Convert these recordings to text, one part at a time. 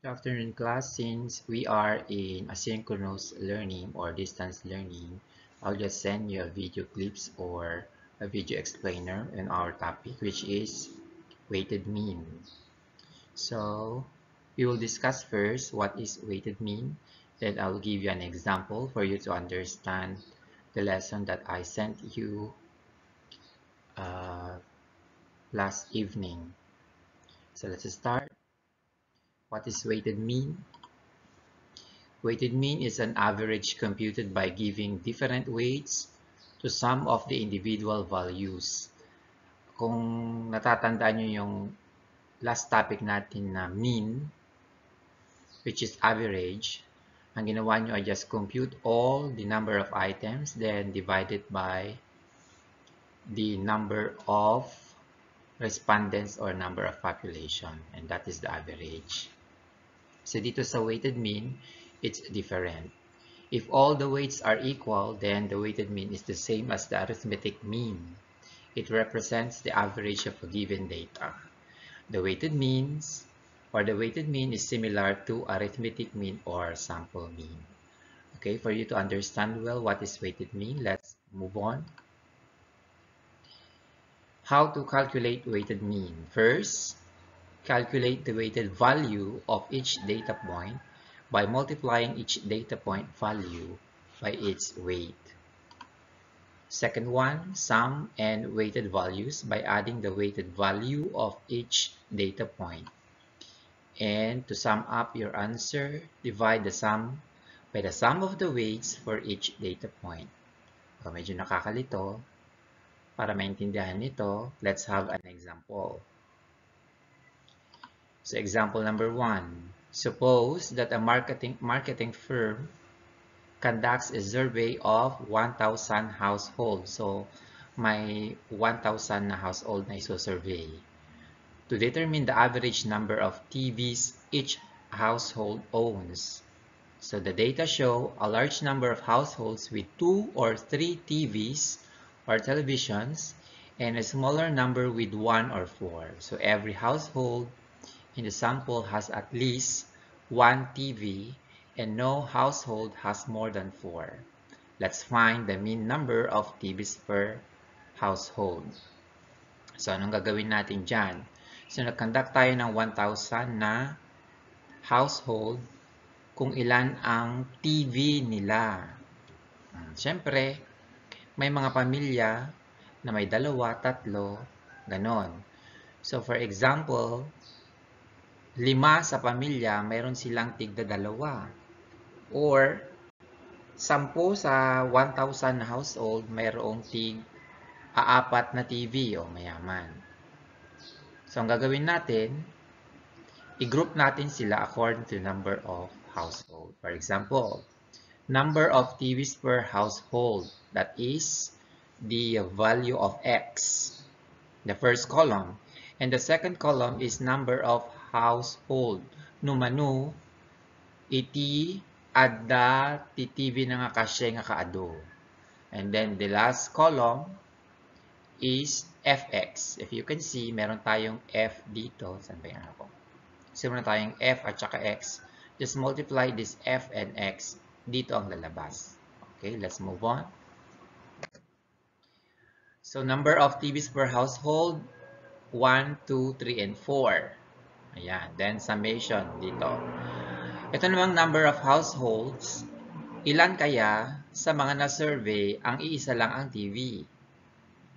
Good afternoon, class. Since we are in asynchronous learning or distance learning, I'll just send you a video clips or a video explainer in our topic, which is weighted mean. So we will discuss first what is weighted mean. Then I'll give you an example for you to understand the lesson that I sent you uh, last evening. So let's start. What is weighted mean? Weighted mean is an average computed by giving different weights to some of the individual values. Kung natatandaan nyo yung last topic natin na mean, which is average, ang ginawa nyo ay just compute all the number of items, then divide it by the number of respondents or number of population, and that is the average. So dito sa weighted mean, it's different. If all the weights are equal, then the weighted mean is the same as the arithmetic mean. It represents the average of a given data. The weighted means or the weighted mean is similar to arithmetic mean or sample mean. Okay, for you to understand well what is weighted mean, let's move on. How to calculate weighted mean? First, calculate the weighted value of each data point by multiplying each data point value by its weight. Second one, sum and weighted values by adding the weighted value of each data point. And to sum up your answer, divide the sum by the sum of the weights for each data point. So, medyo nakakalito. Para maintindihan nito, let's have an example. So example number 1. Suppose that a marketing firm conducts a survey of 1,000 households. So may 1,000 na household na iso-survey. To determine the average number of TVs each household owns. So the data show a large number of households with 2 or 3 TVs or televisions and a smaller number with 1 or 4. So every household in the sample has at least 1 TV and no household has more than 4. Let's find the mean number of TVs per household. So anong gagawin natin dyan? So nag-conduct tayo ng 1,000 na household kung ilan ang TV nila. Siyempre, may mga pamilya na may 2, 3, ganon. So for example, 5 sa pamilya, mayroon silang tigda 2. Or 10 sa 1,000 na household, mayroong tig-4 na TV o mayaman. So ang gagawin natin, i-group natin sila according to the number of household. For example, number of TVs per household, that is the value of X, the first column. And the second column is number of household. Numanu, iti adda ti TV na nga kasya nga kaado. And then the last column is fx. If you can see, meron tayong f dito. Saan ba yan ako? So meron tayong f at saka x. Just multiply this f and x. Dito ang lalabas. Okay, let's move on. So number of TVs per household, 1, 2, 3, and 4. Ayan. Then summation dito. Ito namang number of households. Ilan kaya sa mga na-survey ang iisa lang ang TV?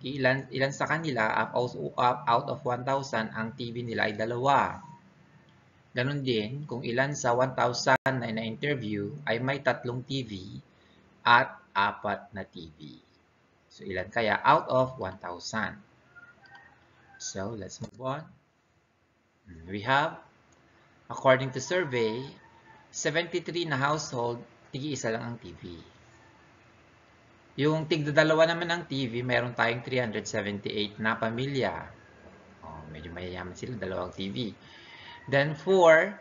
Ilan sa kanila out of 1,000 ang TV nila ay 2. Ganon din kung ilan sa 1,000 na na-interview ay may 3 TV at 4 na TV. So ilan kaya out of 1,000? So let's move on. We have, according to survey, 73 na household, tig-isa lang ang TV. Yung tigda-2 naman ng TV, meron tayong 378 na pamilya. Oh, medyo mayayaman sila, 2 TV. Then 4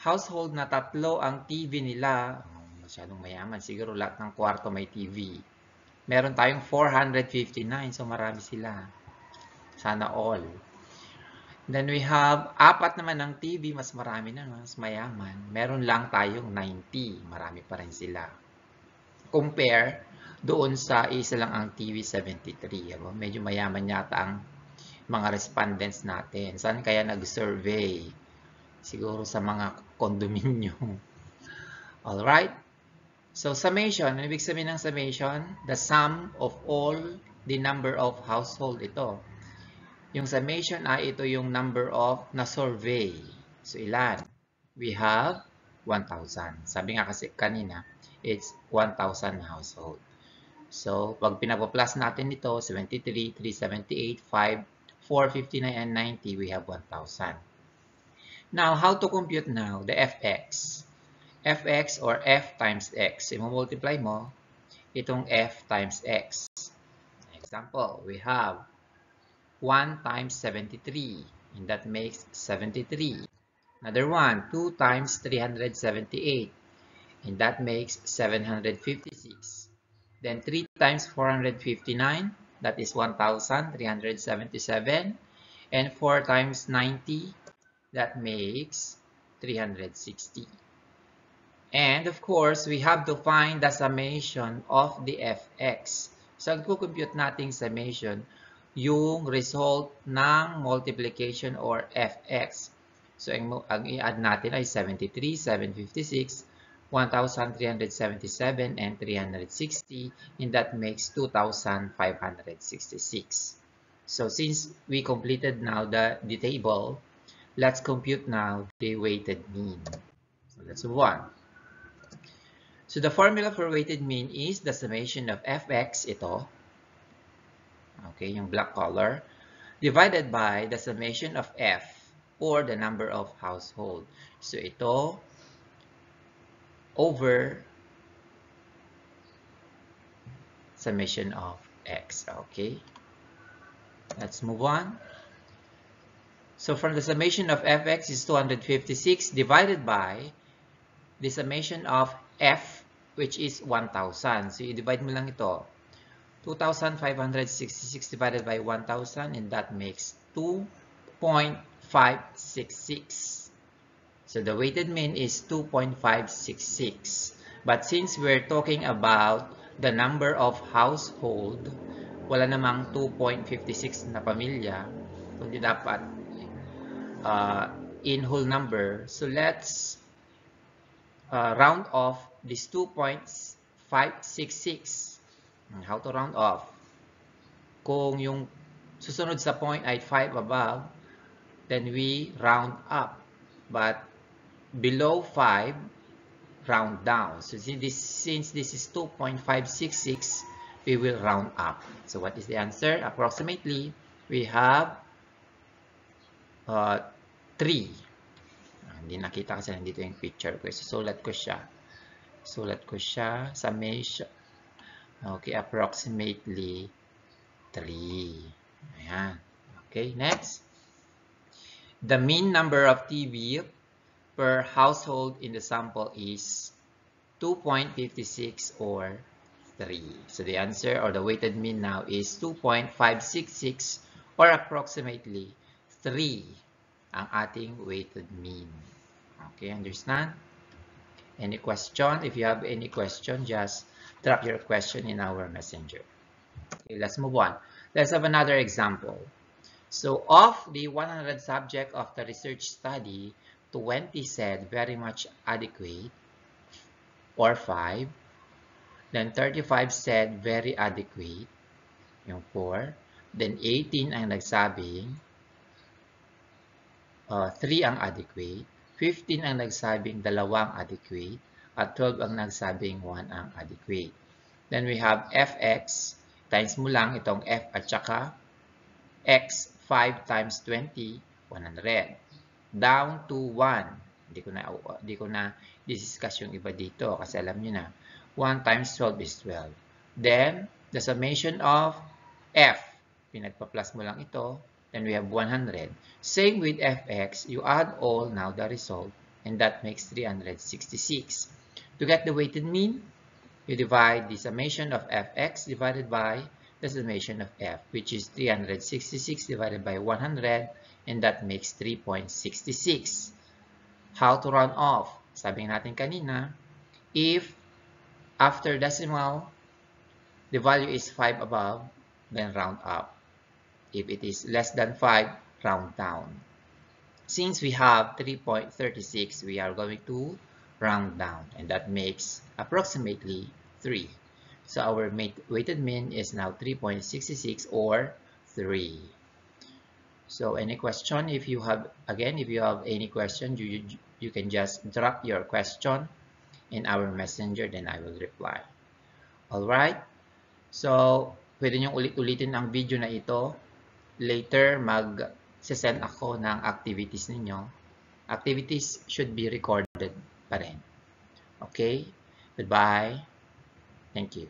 household na 3 ang TV nila. Oh, masyadong mayaman. Siguro lahat ng kwarto may TV. Meron tayong 459, so marami sila. Sana all. Then we have, apat naman ng TV, mas marami na, mas mayaman. Meron lang tayong 90, marami pa rin sila. Compare doon sa isa lang ang TV 73. Medyo mayaman yata ang mga respondents natin. Saan kaya nag-survey? Siguro sa mga condominium. Alright? So, summation. Ano ibig sabihin ng summation? The sum of all the number of household ito. Yung summation ay ito yung number of na-survey. So, ilan? We have 1,000. Sabi nga kasi kanina, it's 1,000 household. So, pag pinag-plus natin ito, 73, 378, 5, 459, and 90, we have 1,000. Now, how to compute now the fx? Fx or f times x. I-multiply mo itong f times x. Example, we have 1 times 73, and that makes 73. Another one, 2 times 378, and that makes 756. Then 3 times 459, that is 1,377. And 4 times 90, that makes 360. And of course, we have to find the summation of the fx. So, ang compute nating summation, yung result ng multiplication or fx. So, ang i-add natin ay 73, 756, 1,377, and 360. And that makes 2,566. So, since we completed now the table, let's compute now the weighted mean. So, let's move on. So, the formula for weighted mean is the summation of fx, ito. Okay, yung black color, divided by the summation of f, or the number of household. So, ito over summation of x. Okay, let's move on. So, from the summation of fx is 256 divided by the summation of f, which is 1,000. So, i-divide mo lang ito. 2,566 divided by 1,000, and that makes 2.566. So, the weighted mean is 2.566. But since we're talking about the number of household, wala namang 2.56 na pamilya, kundi dapat in whole number. So, let's round off this 2.566. How to round off? Kung yung susunod sa point ay 5 above, then we round up. But below 5, round down. So since this is 2.566, we will round up. So what is the answer? Approximately, we have 3. Hindi nakita kasi nandito yung picture ko. So, sulat ko siya. Summation. Okay, approximately 3. Ayan. Okay, next. The mean number of TV per household in the sample is 2.56 or 3. So, the answer or the weighted mean now is 2.566 or approximately 3 ang ating weighted mean. Okay, understand? Any question? If you have any question, just drop your question in our messenger. Okay, let's move on. Let's have another example. So, of the 100 subject of the research study, 20 said very much adequate or 5. Then 35 said very adequate, yung 4. Then 18 ang nagsabing 3 ang adequate. 15 ang nagsabing 2 ang adequate. At 12 ang nagsabing 1 ang adequate. Then we have fx, times mo lang itong f at saka x, 5 times 20, 100. Down to 1. Hindi ko na discuss yung iba dito kasi alam nyo na. 1 times 12 is 12. Then, the summation of f, pinagpa-plus mo lang ito, then we have 100. Same with fx, you add all now the result, and that makes 366. To get the weighted mean, you divide the summation of fx divided by the summation of f, which is 366 divided by 100, and that makes 3.66. How to round off? Sabi natin kanina, if after decimal, the value is 5 above, then round up. If it is less than 5, round down. Since we have 3.36, we are going to round down, and that makes approximately 3. So our weighted mean is now 3.66 or 3. So any question, if you have any question, you can just drop your question in our messenger, then I will reply. Alright? So, pwede nyo ulit-ulitin ang video na ito. Later, mag-send ako ng activities ninyo. Activities should be recorded pa rin. Okay? Goodbye. Thank you.